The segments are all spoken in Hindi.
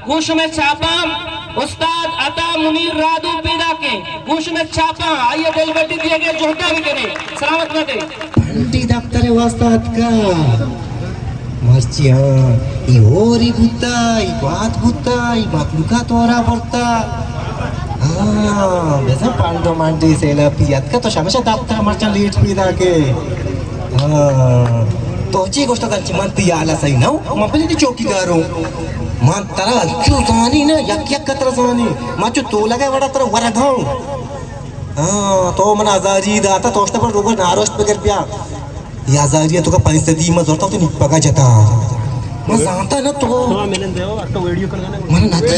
गोश में छापा उस्ताद अता मुनीर रादू पैदा के गोश में छापा आइए बेलबट्टी दिए गए जोहता भी करे सलामत मते बंटी दफ्तर वस्ताद का मर्चिया ई होरी गुत्ता ई मखलूका तोरा पड़ता हाँ बेसा पांडो मांडी सेला पियात का तो हमेशा दफ्तर मर्चा लेट पैदा के हाँ तो जी गोष्ट त्यांची म्हणती आला सही ना मग पण ती चौकीदार मग तारा अच्छू जानी ना यक कत्र जानी माचू तोला काय वडा तर वरा घाव हाँ तो मन आजारी दा आता तोष्ट पण रोग नारोस्ट पे कर पिया या आजारी तुका परिस्थिती मग जोरता तो निपगा जता मग सांगता ना तो मन नाती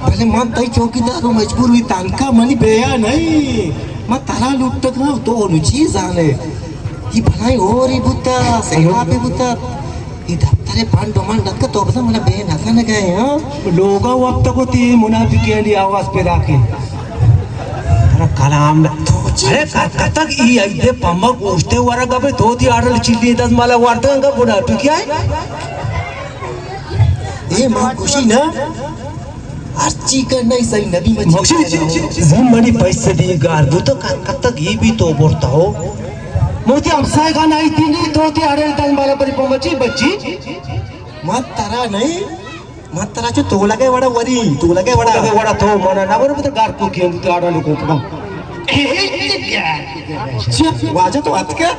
पहले मग ताई चौकीदार मजबूर हुई तांका मनी बेया नहीं मग तारा लुटत ना तो अनुची जाने ही भलाई होरी बुता सेवा पे बुता ही दफ्तरे पांडो मान नक्क तो बसा मला बे नका न गए हां लोगा वक्त को ती मुनाफिकी वाली आवाज पे राखे अरे कलाम अरे कतक ई आइदे पम्मक उष्टे वरा गबे धोती आडल चिल्ली दस मला वार्ता का मुनाफिकी आहे ए मां खुशी ना अर्ची कर नहीं सही नबी मची जम मनी पैसे दी गार्दू तो कतक ही भी तो बोलता हो मोती अमसाय का नाही ती नाही तो ती आडल तन मला परिपमची बच्ची मत तारा नाही मत तारा जो तोला काय वडा वरी तोला काय वडा तो मना ना बरोबर गार को घेऊन तू आडल को पण वाजा तो वाच का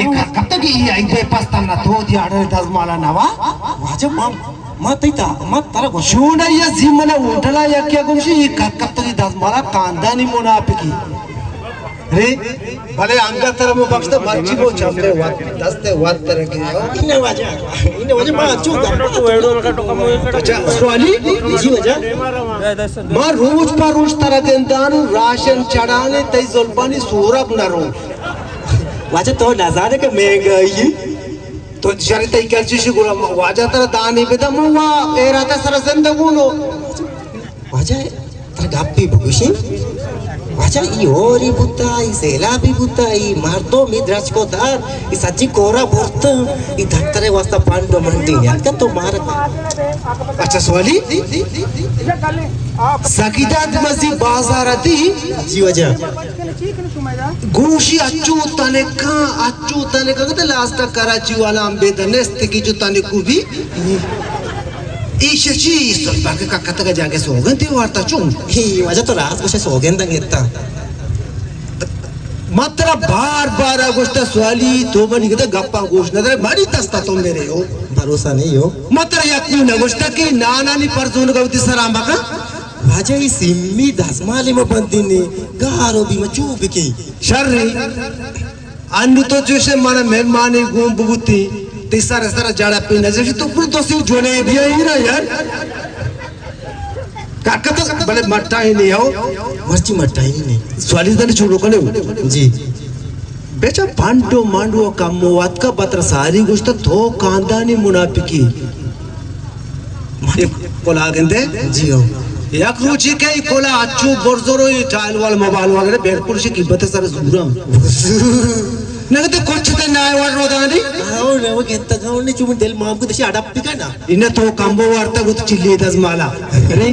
एक कत्ता की आई पे पास्ताना तो ती आडल तन मला नावा वाजा मत इता मत तारा को शोंडा या जिमना उठला या क्या गोशी कत्ता की दस मला कांदानी मुनाफिकी रे भले अंगा तरह में बख्श दे मर्ची को चमले वात दस्ते वात तरह के इने वजह मां चुका तो एडो का टोका में अच्छा सवाली जी वजह मां रोज तरह के दान राशन चढ़ाने तई जुल्फानी सूरब न रो वजह तो नजारे के महंगाई तो शरी तई कैसी शिगुरा वजह तरह दान ही बेदा मवा एरा ता सर जिंदगुनो वजह तर गापी भुशी वाचा ई होरी बुता ई सेला भी बुता ई मारतो मिद्राज को दार ई सच्ची कोरा बोर्त ई धक्तरे वास्ता पांडो मंडी याद का तो मार अच्छा सवाली सकीदात मसी बाजार आती जी वजह गोशी अच्छू तने का तो लास्ट कराची वाला अंबेदनेस्त की जो तने को भी ईशची स्वल्पाक काका जागे सोगन ती वार्ता चुंग ही वजह तो राज कशा सोगन दंग येता मात्र बार गोष्ट स्वाली तो बनी के गप्पा गोष्ट नदर मारी तस्ता तो मेरे हो भरोसा नहीं हो मात्र या कोई गोष्ट की नानानी परजोन गवती सरांबा का वाजा ही सिम्मी दसमाली में बंदी ने गारो भी मचूब की शर्री अन्नु तो जोशे माना मेहमानी गुम बुबुती सारा जाड़ा पे नजर तो पूरी तो सिर्फ जोने भी ही ना यार काका तो भले मट्टा ही नहीं हो मर्ची मट्टा ही नहीं स्वाली दने छोड़ो कने जी बेचा पांडो मांडो कमवात का पत्र सारी गोष्ट तो कांदानी मुनाफिकी माने कोला गंदे जी हो एक रुचि के कोला अच्छू बोरजोरो टाइल वाला मोबाइल वाले बेरपुर से कीमत सारे जुराम नगते कोच्छते नाय वार रोदानी आओ रे गेत्ता गावने चुम देल मामको तशी अडप्पी का ना इने तो कांबो वार्ता गुत चिल्ली दस माला अरे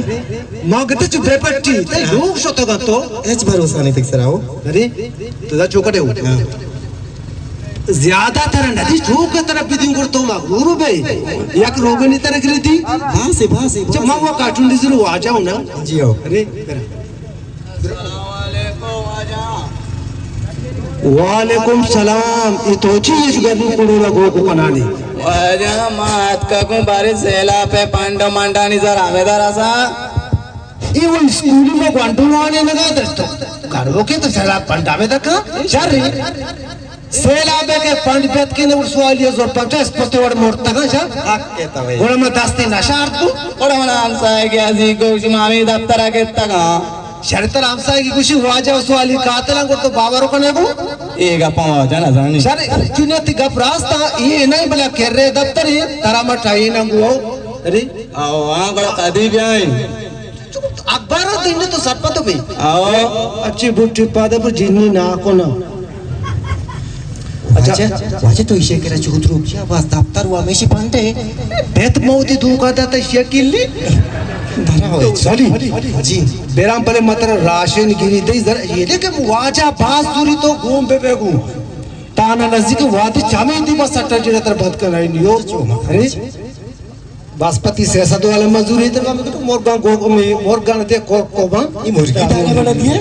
मागते चु बेपट्टी ते लोग शोतो गतो हेच भरोसा नहीं तक सराओ अरे तुझा चोकटे हो ज्यादा तरह नदी चोक तरफ भी दिन करतो मा गुरु बे एक रोगनी तरह के थी भासे जब मां वो कार्टून डिजल आ जाओ ना जी आओ अरे वालेकुम सलाम इतोची इस गर्मी पुडूला गोको कनानी वाजा मात का को बारे सेला पे पांडव मांडानी जर आवेदार असा ये वो स्कूल में वांडुवाने लगा दस्तो गाड़ो के तो सेला पंडावे तक शर्री सेला पे के पंडित के ने उर्सवालियो जोर पंचा स्पष्ट वर्ड मोड़ता का शा कहता भाई गोला में दस्ते नशा तू बड़ा मना आंसा है क्या जी गोश मामी दफ्तर के तका शरतर आमसा की कुछ वाजा वाली कातला को तो बाबरो कने को ए गप्पा जाना जानी सर चुनती गप रास्ता ये नहीं भला कर रे दफ्तर ये तारा मठाई ना गो अरे आओ हां बड़ा कदी भी आई अखबार दिन तो सब पता भाई आओ अच्छी बुट्टी पादे पर जिन्नी ना को ना वाजे तो इशे केला चौधरी बस दफ्तर हुआ मेशी पांडे बेत मौती धोखा दाता शकील चली जी बेराम पले मात्र राशन गिरी दे जरा ये लेके वाजा बास दूरी तो घूम पे बेगू ताना नजदीक वादी चामे दी बस सट्टा जेड़ा तर बंद कर रही नियो अरे बासपति से ऐसा तो वाला मजदूरी इधर का मोरगांव गो मोरगांव दे को बा ये मुर्गी दाना बना दिए